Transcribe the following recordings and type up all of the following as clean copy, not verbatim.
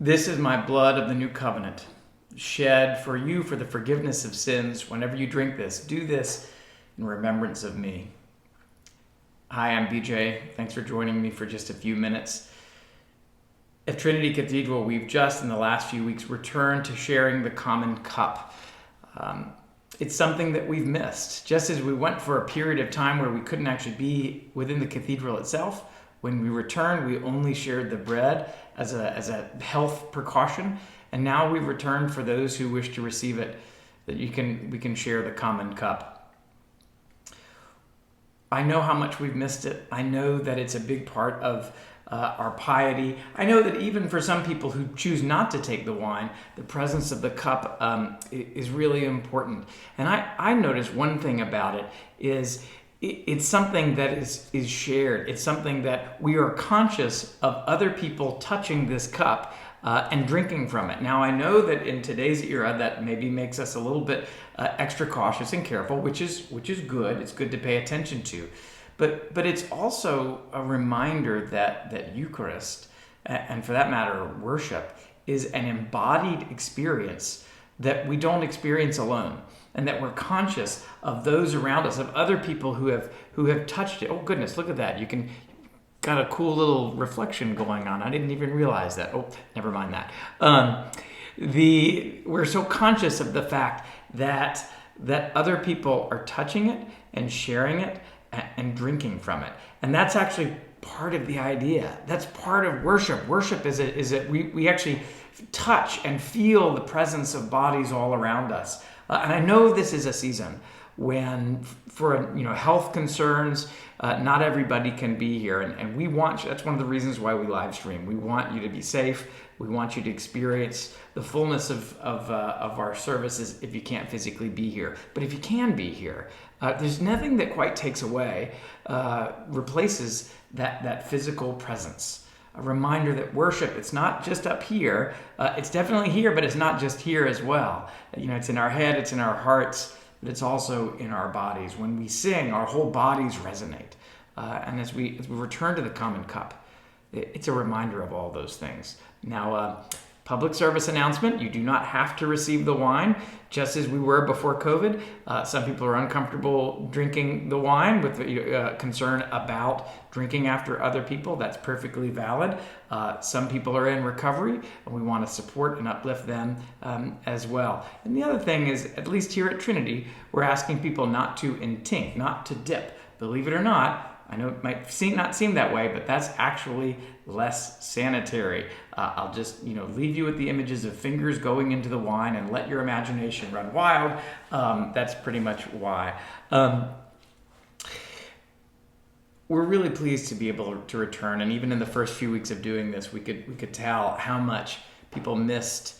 This is my blood of the new covenant, shed for you for the forgiveness of sins. Whenever you drink this, do this in remembrance of me. Hi, I'm BJ. Thanks for joining me for just a few minutes. At Trinity Cathedral, we've just in the last few weeks returned to sharing the common cup. It's something that we've missed. Just as we went for a period of time where we couldn't actually be within the cathedral itself, when we returned, we only shared the bread as a health precaution. And now we've returned for those who wish to receive it, that we can share the common cup. I know how much we've missed it. I know that it's a big part of our piety. I know that even for some people who choose not to take the wine, the presence of the cup is really important. And I notice one thing about it is it's something that is shared. It's something that we are conscious of other people touching this cup and drinking from it. Now, I know that in today's era, that maybe makes us a little bit extra cautious and careful, which is good. It's good to pay attention to. But it's also a reminder that Eucharist, and for that matter, worship, is an embodied experience that we don't experience alone, and that we're conscious of those around us, of other people who have touched it. Oh goodness, look at that! Got a cool little reflection going on. I didn't even realize that. Oh, never mind that. We're so conscious of the fact that other people are touching it and sharing it and drinking from it. And that's actually part of the idea. That's part of worship. Worship is that we actually touch and feel the presence of bodies all around us. And I know this is a season when, for health concerns, not everybody can be here. And we want you, that's one of the reasons why we live stream. We want you to be safe. We want you to experience the fullness of our services if you can't physically be here. But if you can be here, there's nothing that quite takes away, replaces that physical presence. A reminder that worship, it's not just up here. It's definitely here, but it's not just here as well. It's in our head, it's in our hearts, but it's also in our bodies. When we sing, our whole bodies resonate. And as we return to the common cup, it's a reminder of all those things. Now, public service announcement, you do not have to receive the wine, just as we were before COVID. Some people are uncomfortable drinking the wine with concern about drinking after other people. That's perfectly valid. Some people are in recovery, and we want to support and uplift them as well. And the other thing is, at least here at Trinity, we're asking people not to intink, not to dip. Believe it or not, I know it might not seem that way, but that's actually less sanitary. I'll just leave you with the images of fingers going into the wine and let your imagination run wild. That's pretty much why. We're really pleased to be able to return, and even in the first few weeks of doing this, we could tell how much people missed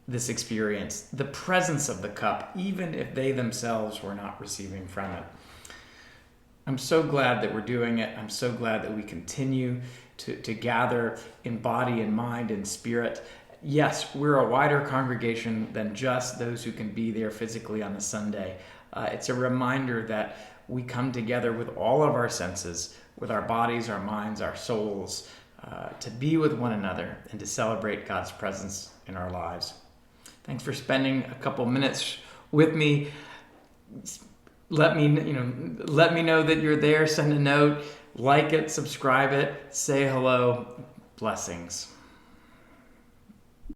this experience, the presence of the cup, even if they themselves were not receiving from it. I'm so glad that we're doing it. I'm so glad that we continue to gather in body and mind and spirit. Yes, we're a wider congregation than just those who can be there physically on a Sunday. It's a reminder that we come together with all of our senses, with our bodies, our minds, our souls, to be with one another and to celebrate God's presence in our lives. Thanks for spending a couple minutes with me. Let me know that you're there. Send a note, like it, subscribe it, say hello. Blessings.